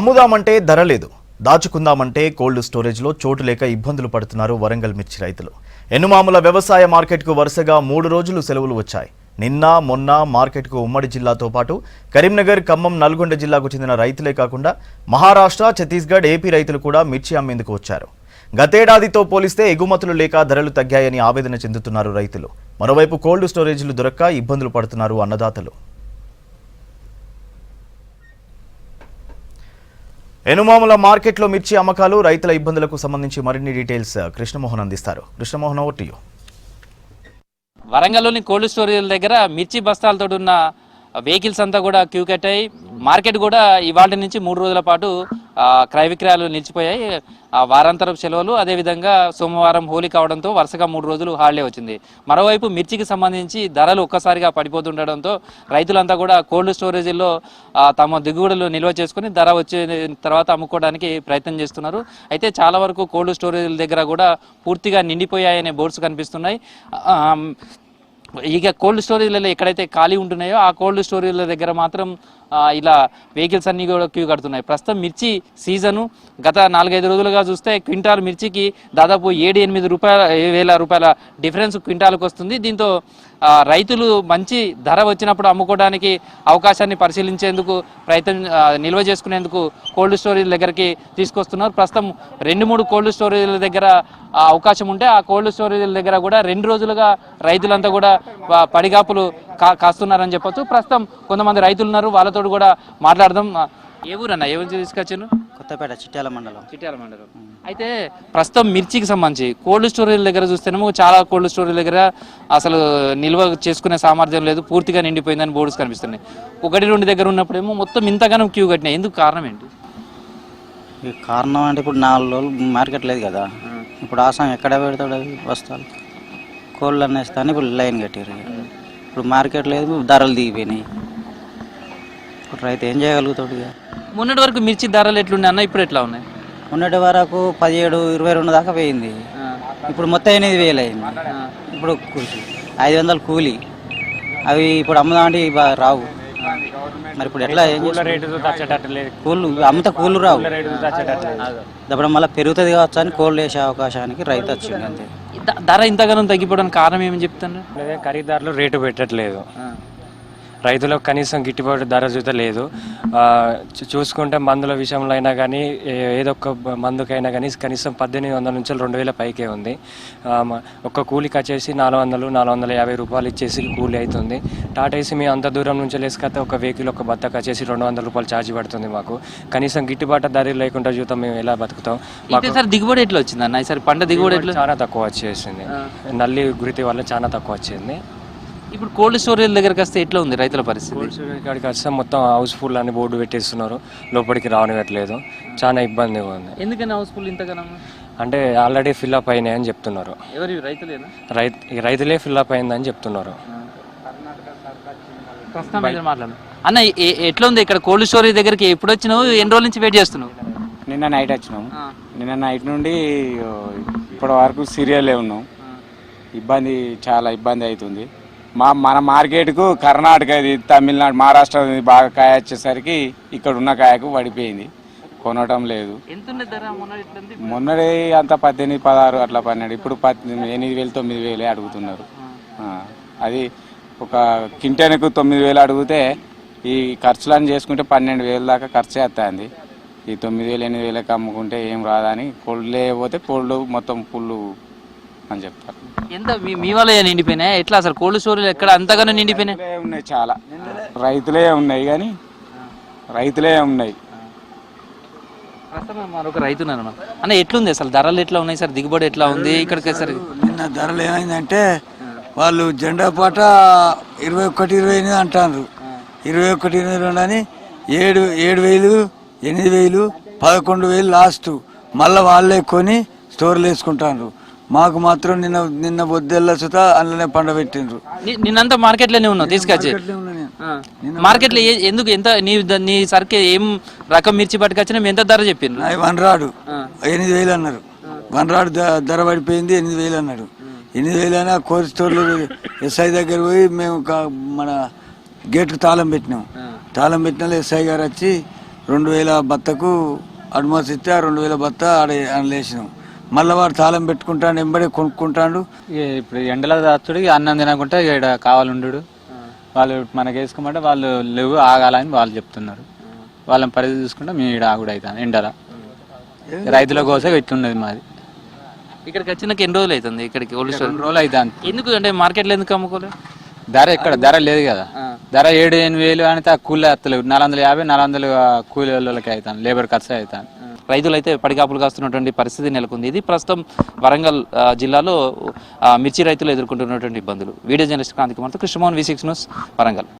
అమ్ముదామంటే ధర లేదు, దాచుకుందామంటే కోల్డ్ స్టోరేజ్లో చోటు లేక ఇబ్బందులు పడుతున్నారు వరంగల్ మిర్చి రైతులు. ఎన్నుమాముల వ్యవసాయ మార్కెట్కు వరుసగా 3 రోజులు సెలవులు వచ్చాయి. నిన్న మొన్న మార్కెట్కు ఉమ్మడి జిల్లాతో పాటు కరీంనగర్, ఖమ్మం, నల్గొండ జిల్లాకు చెందిన రైతులే కాకుండా మహారాష్ట్ర, ఛత్తీస్గఢ్, ఏపీ రైతులు కూడా మిర్చి అమ్మేందుకు వచ్చారు. గతేడాదితో పోలిస్తే ఎగుమతులు లేక ధరలు తగ్గాయని ఆవేదన చెందుతున్నారు రైతులు. మరోవైపు కోల్డ్ స్టోరేజ్లు దొరక్క ఇబ్బందులు పడుతున్నారు అన్నదాతలు. ఎనుమాముల మార్కెట్లో మిర్చి అమ్మకాలు, రైతుల ఇబ్బందులకు సంబంధించి మరిన్ని డీటెయిల్స్ కృష్ణమోహన్ అందిస్తారు. Krishnamohan, over to you. వరంగల్లోని కోల్డ్ స్టోరేజ్ దగ్గర మిర్చి బస్తాలతో ఉన్న వెహికల్స్ అంతా కూడా క్యూ కట్టాయి. మార్కెట్ కూడా ఇవాళ నుంచి 3 రోజుల పాటు క్రయ విక్రయాలు నిలిచిపోయాయి. వారాంతరపు సెలవులు, అదేవిధంగా సోమవారం హోలీ కావడంతో వరుసగా 3 రోజులు హాలిడే వచ్చింది. మరోవైపు మిర్చికి సంబంధించి ధరలు ఒక్కసారిగా పడిపోతుండడంతో రైతులంతా కూడా కోల్డ్ స్టోరేజీల్లో తమ దిగుబడులు నిల్వ చేసుకుని ధర వచ్చిన తర్వాత అమ్ముకోవడానికి ప్రయత్నం చేస్తున్నారు. అయితే చాలా వరకు కోల్డ్ స్టోరేజీల దగ్గర కూడా పూర్తిగా నిండిపోయాయనే బోర్డ్స్ కనిపిస్తున్నాయి. ఇక కోల్డ్ స్టోరేజ్లలో ఎక్కడైతే ఖాళీ ఉంటున్నాయో ఆ కోల్డ్ స్టోరేజ్ల దగ్గర మాత్రం ఇలా వెహికల్స్ అన్నీ కూడా క్యూ కడుతున్నాయి. ప్రస్తుతం మిర్చి సీజను. గత 4-5 రోజులుగా చూస్తే క్వింటాల్ మిర్చికి దాదాపు 7-8 వేల రూపాయల డిఫరెన్స్ క్వింటాల్కి వస్తుంది. దీంతో రైతులు మంచి ధర వచ్చినప్పుడు అమ్ముకోవడానికి అవకాశాన్ని పరిశీలించేందుకు నిల్వ చేసుకునేందుకు కోల్డ్ స్టోరేజ్ దగ్గరికి తీసుకొస్తున్నారు. ప్రస్తుతం 2-3 కోల్డ్ స్టోరేజ్ల దగ్గర అవకాశం ఉంటే ఆ కోల్డ్ స్టోరేజ్ల దగ్గర కూడా 2 రోజులుగా రైతులంతా కూడా పడిగాపులు కాస్తున్నారని చెప్పొచ్చు. ప్రస్తుతం కొంతమంది రైతులు ఉన్నారు, వాళ్ళతో కూడా మాట్లాడదాం. ఏ ఊరన్నా, ఏ ఊరు తీసుకొచ్చాను? కొత్తపేట, చిట్యాల మండలం. అయితే ప్రస్తుతం మిర్చికి సంబంధించి కోల్డ్ స్టోరేజ్ దగ్గర చూస్తేనేమో చాలా కోల్డ్ స్టోరేజ్ దగ్గర అసలు నిల్వ చేసుకునే సామర్థ్యం లేదు, పూర్తిగా నిండిపోయిందని బోర్డ్స్ కనిపిస్తున్నాయి. 1-2 దగ్గర ఉన్నప్పుడేమో మొత్తం ఇంతగానో క్యూ కట్టినాయి. ఎందుకు, కారణం ఏంటి? కారణం అంటే ఇప్పుడు 4 రోజులు మార్కెట్ లేదు కదా, ఇప్పుడు ఆసాం ఎక్కడ పెడతాడు వస్తాలు, కోళ్ళు అనేస్తాను ఇప్పుడు లైన్ కట్టారు. ఇప్పుడు మార్కెట్ లేదు, ధరలు దిగిపోయినాయి. ఇప్పుడు రైతు ఏం చేయగలుగుతాడు? ఇక మొన్నటి వరకు మిర్చి ధరలు ఎట్లున్నాయి అన్న, ఇప్పుడు ఎట్లా ఉన్నాయి? మొన్నటి వరకు 17-22 దాకా పోయింది. ఇప్పుడు మొత్తం 8,000 అయింది. ఇప్పుడు 500 కూలి, అవి ఇప్పుడు అమ్మదాంటి రావు. మరి ఇప్పుడు ఎట్లా, ఏం కూలు అమ్ముతా కూలు రావు. అప్పుడు మళ్ళీ పెరుగుతుంది కావచ్చు అని కోళ్ళు వేసే అవకాశానికి రైతు వచ్చింది. అంతే. ధర ఇంతగానో తగ్గిపోవడానికి కారణం ఏమని చెప్తాను? ఖరీదారులు రేటు పెట్టట్లేదు, రైతులకు కనీసం గిట్టుబాటు ధర లేదు. చూసుకుంటే మందుల విషయంలో అయినా కానీ, ఏదో ఒక మందుకైనా కానీ కనీసం 1,800 నుంచి 2,000 పైకే ఉంది. ఒక్క కూలికి వచ్చేసి 400-450 రూపాయలు ఇచ్చేసి కూలి అవుతుంది. టాటా ఏసీ మేము అంత దూరం నుంచి లేసుకొస్తే ఒక వెహికల్, ఒక బత్తకు వచ్చేసి 200 రూపాయలు ఛార్జ్ పడుతుంది మాకు. కనీసం గిట్టుబాటు ధర లేకుండా చూద్దాం, మేము ఎలా బతుకుతాం? సార్ దిగుబడి ఎట్లా వచ్చింది అన్న? ఈసారి పంట దిగుబడి ఎట్లా? చాలా తక్కువ వచ్చేసింది, నల్లి గురితి వల్ల చాలా తక్కువ వచ్చింది. ఇప్పుడు కోల్డ్ స్టోరేజ్ దగ్గరికి వస్తే ఎట్లా ఉంది రైతుల పరిస్థితి? కోల్డ్ స్టోరేజ్ కాడికి వస్తే మొత్తం హౌస్ఫుల్ అని బోర్డు పెట్టేస్తున్నారు, లోపలికి రానివ్వట్లేదు. చాలా ఇబ్బందిగా ఉంది. ఎందుకని హౌస్ఫుల్ ఇంతగానో? అంటే ఆల్రెడీ ఫిల్అప్ అయినాయి అని చెప్తున్నారు. ఎవరి రైతులేనా? రైతులే ఫిల్అప్ అయిందని చెప్తున్నారు. మాట్లాడు అన్న, ఎట్లా ఉంది ఇక్కడ కోల్డ్ స్టోరేజ్ దగ్గరికి? ఎప్పుడు వచ్చినావు, ఎన్ని రోజుల నుంచి వెయిట్ చేస్తున్నావు? నిన్న నైట్ వచ్చినాం. నిన్న నైట్ నుండి ఇప్పటి వరకు సీరియల్లే ఉన్నాం. చాలా ఇబ్బంది అవుతుంది. మన మార్కెట్కు కర్ణాటక, తమిళనాడు, మహారాష్ట్ర బాగా కాయ వచ్చేసరికి ఇక్కడ ఉన్న కాయకు పడిపోయింది, కొనటం లేదు. మొన్నటి అంతా 18-16 అట్లా 12, ఇప్పుడు 8,000-9,000 అడుగుతున్నారు. అది ఒక కింటెన్కు 9,000 అడిగితే ఈ ఖర్చులను చేసుకుంటే 12,000 దాకా ఖర్చు చేస్తుంది. ఈ 9,000-8,000కి అమ్ముకుంటే ఏం రాదని కోల్డ్ లేకపోతే కోల్డ్ మొత్తం ఫుల్ అని చెప్తారు. ఎంత మీ వల్ల నిండిపోయినాయి? ఎట్లా అసలు కోల్డ్ స్టోరేజ్ ఎక్కడ అంతగానో నిండిపోయినాయి? ఉన్నాయి, చాలా రైతులే ఉన్నాయి, కానీ రైతులే ఉన్నాయి. మరొక రైతున్నారు అన్న, ఎట్లుంది అసలు ధరలు ఎట్లా ఉన్నాయి సార్? దిగుబడి ఎట్లా ఉంది ఇక్కడికి? సరే, నిన్న ధరలు ఏమైందంటే వాళ్ళు జెండా పాట 21-28 అంటారు. 21-22 అని 7,000, 8,000, 11,000 లాస్ట్. మళ్ళీ వాళ్ళే కొని స్టోర్లు వేసుకుంటారు. మాకు మాత్రం నిన్న బొద్దెల్ల సుతా అందులోనే పండబెట్టిండ్రు. నిన్నంతా మార్కెట్లోనే ఉన్నావు తీసుకొచ్చి? మార్కెట్లో ఎందుకు, ఎంత నీ సరికి ఏం రకం మిర్చి పట్టుకొచ్చినా ఎంత ధర చెప్పిండ్రు? 1 రాడు 8,000 అన్నారు. 1 రాడు ధర పడిపోయింది, 8,000 అన్నారు. 8,000 అయినా కోల్డ్ స్టోర్లో ఎస్ఐ దగ్గర పోయి మేము మన గేట్కు తాళం పెట్టినాం. తాళం పెట్టిన ఎస్ఐ గారు వచ్చి 2000 బత్తకు అడ్వాన్స్ ఇస్తే ఆ 2000 బత్త లేచినాం. మళ్ళీ వాడు తాళం పెట్టుకుంటాడు, ఎంబడే కొనుక్కుంటాడు. ఇప్పుడు ఎండల దాచుడు అన్నం తినకుంటే ఇక్కడ కావాలండు వాళ్ళు మనకి వేసుకోమంటే వాళ్ళు లేవు ఆగాలని వాళ్ళు చెప్తున్నారు. వాళ్ళని పరిధి చూసుకుంటే మేము ఇక్కడ ఆగుడు అవుతాను ఎండల. రైతుల కోసం ఇట్లున్నది మాది. ఇక్కడికి వచ్చినాక ఎన్ని రోజులు అవుతుంది ఇక్కడికి కోల్డ్ స్టోరేజ్? 2 రోజులు అవుతాను. ఎందుకు అంటే మార్కెట్లో ఎందుకు అమ్ముకోలేదు? ధర లేదు కదా. ధర 7-8 వేలు అంటే ఆ కూలీ ఎత్తలేవు. 450-400 కూలీ వాళ్ళకి అవుతాను, లేబర్ ఖర్చు అవుతాను. రైతులు అయితే పడిగాపులు కాస్తున్నటువంటి పరిస్థితి నెలకొంది. ఇది ప్రస్తుతం వరంగల్ జిల్లాలో మిర్చి రైతులు ఎదుర్కొంటున్నటువంటి ఇబ్బందులు. వీడియో జర్నలిస్ట్ క్రాంతి కుమార్తో కృష్ణమోహన్, V6 న్యూస్, వరంగల్.